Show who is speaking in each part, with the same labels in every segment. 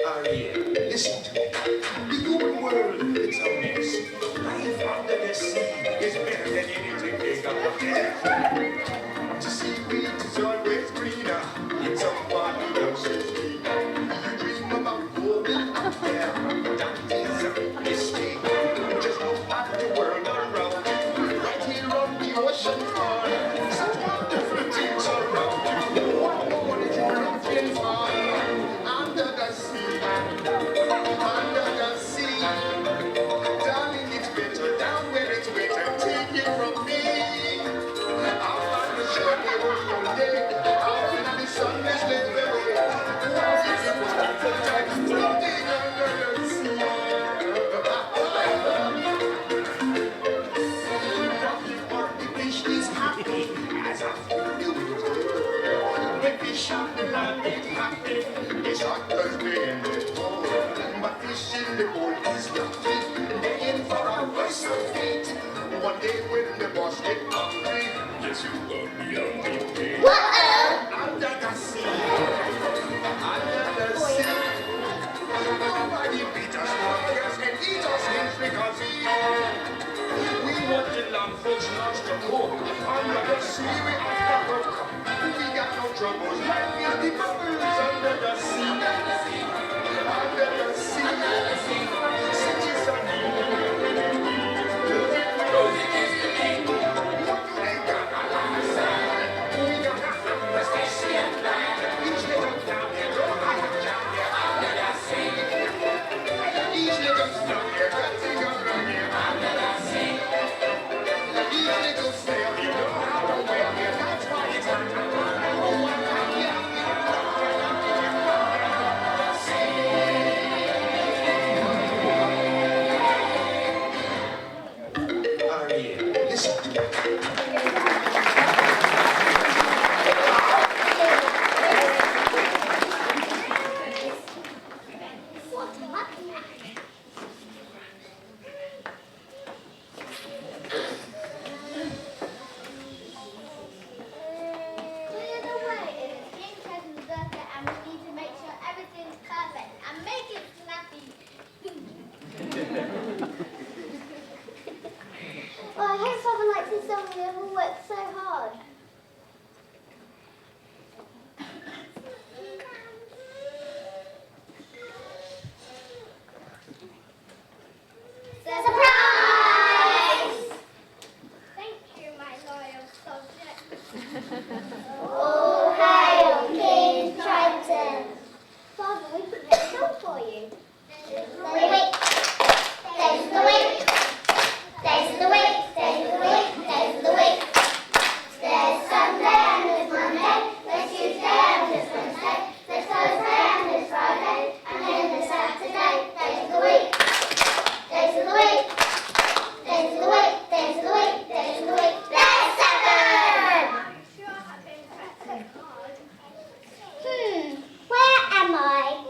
Speaker 1: Oh yeah, listen to me. The human world, it's a mess. Life under the sea is better than anything they got up there. The seaweed is always greener in someone else's sea. You dream about going up there, that is a mistake. Just look at the world around you, right here on the ocean floor. Such wonderful things around you. What more did you looking for? Under the sea, under the sea. Darling, it's better down where it's wetter. Take it from me. I'll find the shore they were one day. Out in the sun is lit away. Why is it wonderful time? Floating under the sea. Rocky or the fish is happy as a fool you will. The fish on the land is happy. The sharkers play in the pool. But fish in the pool is lucky. They're in for a worse of fate. One day when the boss get hungry, yes, you will be on the way. Under the sea. Under the sea. Nobody beat us, warriors, and eat us in fricassee. We want the lamb fish not to cook. Under the sea we have to cook. We got no troubles. Life is the bubbles under the sea. Under the sea. Cities are Rosie is the name. What do they got? We got a station line. Each little town here, I have down here under the sea. Each little stone here, cutting around here under the sea. Each little snail, you know how to whale here. That's why it's hard to run. Oh, what can you Oh yeah, listen to me.
Speaker 2: Clear the way. It is King President's birthday and we need to make sure everything's perfect and make it snappy. Well, I hope Father likes this song. We have all worked so hard. Surprise! Thank you, my loyal subject. Oh, hail King Triton! Father, we prepared a song for you. Days of the week, days of the week, days of the week, days of the week, days of the week. There's Sunday and there's Monday, there's Tuesday and there's Wednesday, there's Thursday and there's Friday, and then there's Saturday. Days of the week, days of the week, days of the week, days of the week, days of the week. There's 7! I'm sure I've been practicing hard. Where am I?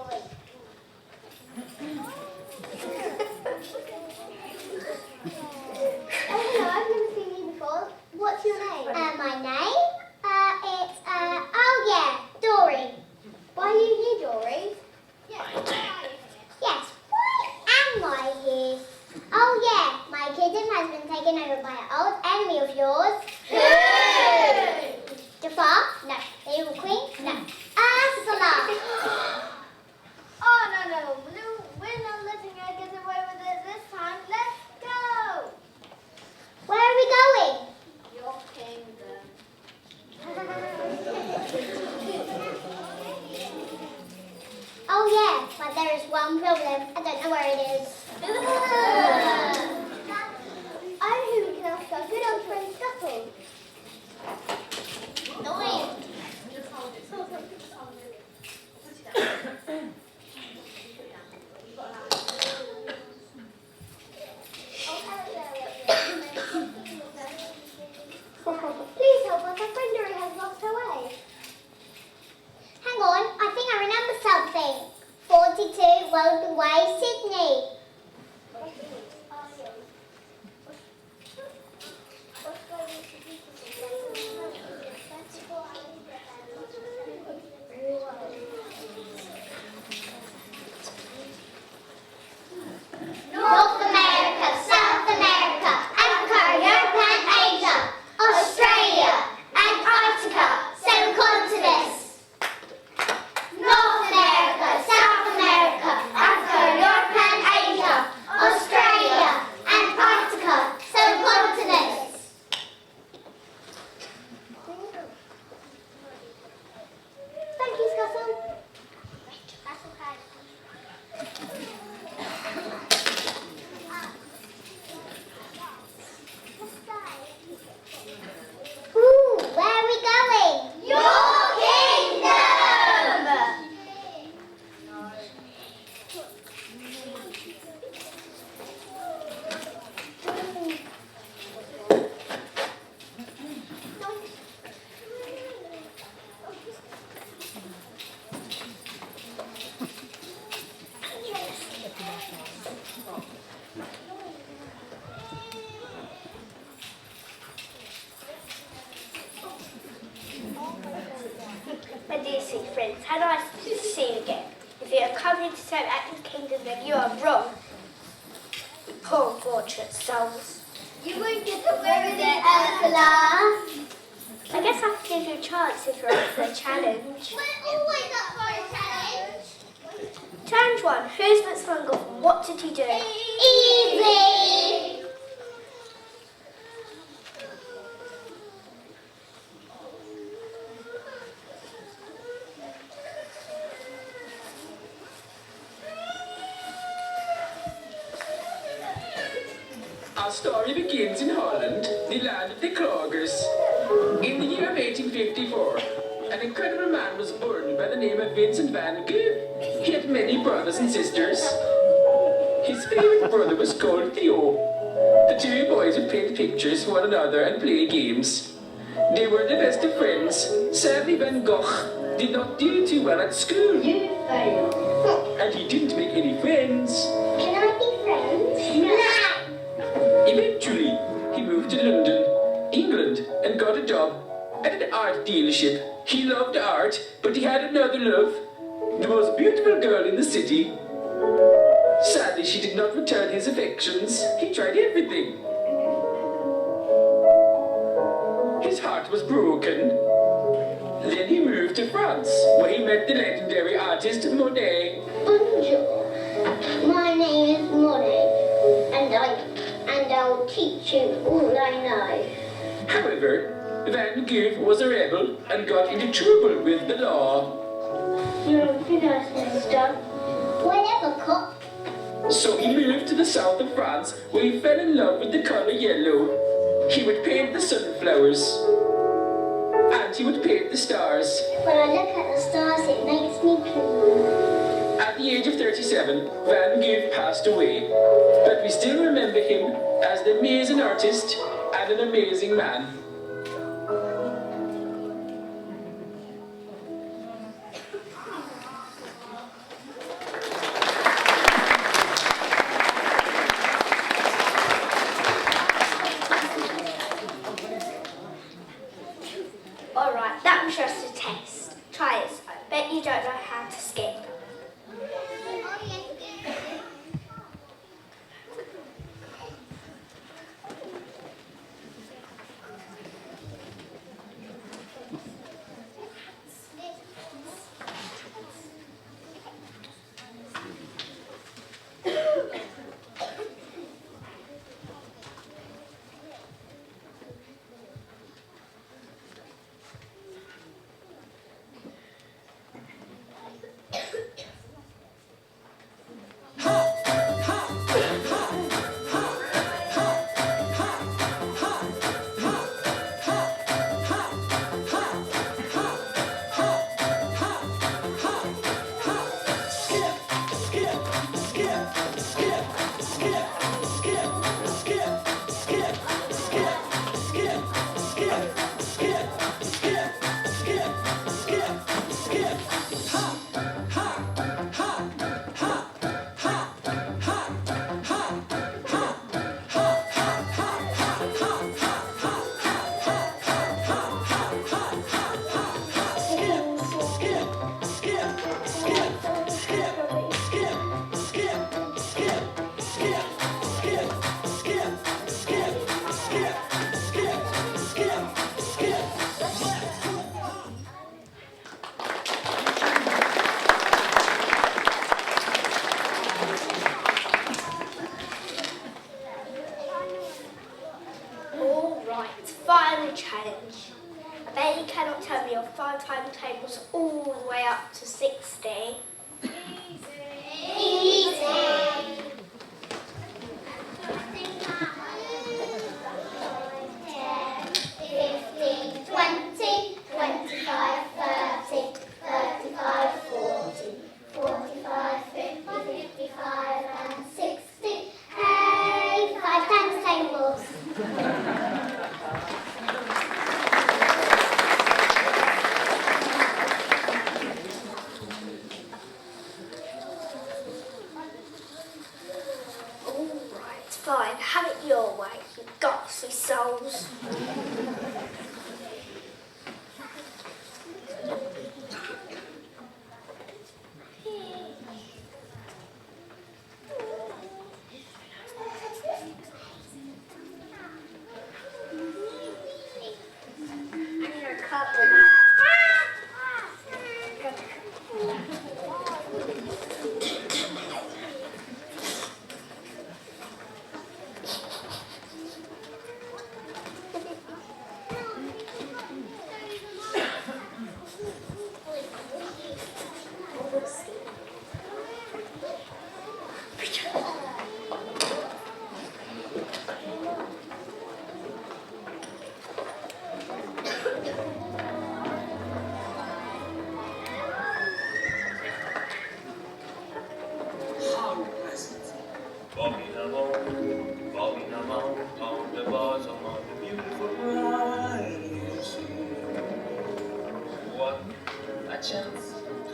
Speaker 2: Oh, hello, I've never seen you before. What's your name? My name? It's, oh yeah, Dory. Why are you here, Dory? Yes, yes, why am I here? Oh yeah, my kingdom has been taken over by an old enemy of yours. Who? Jafar? No. The evil queen? No. Ursula. Oh, no. We're not letting her get away with it this time. Let's go. Where are we going? Your kingdom. Oh yeah, but there is one problem. I don't know where it is. I know who we can ask our good old friend Scuttle. Annoying. Please help us, our friend Dory has lost her way. Hang on, I think I remember something. 42 Woden Way, Sydney. Where is friends, how nice to see you again. If you have come here to serve at the kingdom, then you are wrong. Poor unfortunate souls.
Speaker 3: You won't get away with it, Ursula.
Speaker 2: I guess I have to give you a chance if you're up for a challenge.
Speaker 3: We're always up for a challenge.
Speaker 2: Challenge 1. Who's Mr. Mungle and what did he do?
Speaker 3: Easy.
Speaker 4: Our story begins in Holland, the land of the cloggers. In the year of 1854, an incredible man was born by the name of Vincent van Gogh. He had many brothers and sisters. His favorite brother was called Theo. The two boys would paint pictures for one another and play games. They were the best of friends. Sadly, Van Gogh did not do too well at school.
Speaker 3: You fail.
Speaker 4: And he didn't make any friends.
Speaker 3: Can I be friends? No.
Speaker 4: Eventually, he moved to London, England, and got a job at an art dealership. He loved art, but he had another love, the most beautiful girl in the city. Sadly, she did not return his affections. He tried everything. His heart was broken. Then he moved to France, where he met the legendary artist Monet.
Speaker 3: Bonjour. My name is Monet, and I'll teach you all I know.
Speaker 4: However, Van Gogh was a rebel and got into trouble with the law.
Speaker 3: You're finished, mister. Whatever, cop.
Speaker 4: So he moved to the south of France, where he fell in love with the color yellow. He would paint the sunflowers, and he would paint the stars.
Speaker 3: When I look at the stars, it makes me blue.
Speaker 4: At the age of 37, Van Gogh passed away, but we still remember him as an amazing artist and an amazing man.
Speaker 2: Alright, that was just a test. Try it. I bet you don't know how to skip. Alright, final challenge. I bet you cannot tell me your 5 timetables all the way up to 60.
Speaker 3: Easy. 15, 20, 25, 30, 35, 40, 45, 50, 55, and 60. Hey, 5 times tables.
Speaker 2: Alright, fine. Have it your way, you ghastly souls.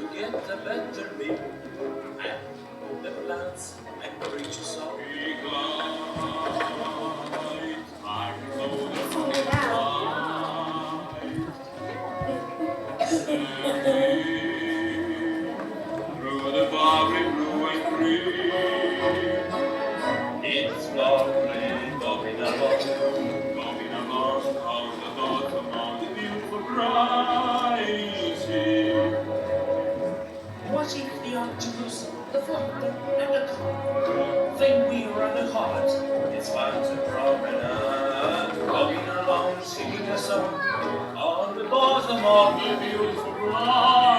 Speaker 1: to get a better view. And the plants and creatures all glide. I know the through the barry blue and green. It's lovely, going along on the bottom of the beautiful briny sea. Watching the octopus, the flounder, and the carp, then we run the heart. It's fun to promenade, going along, singing a song on the bottom of the beautiful briny.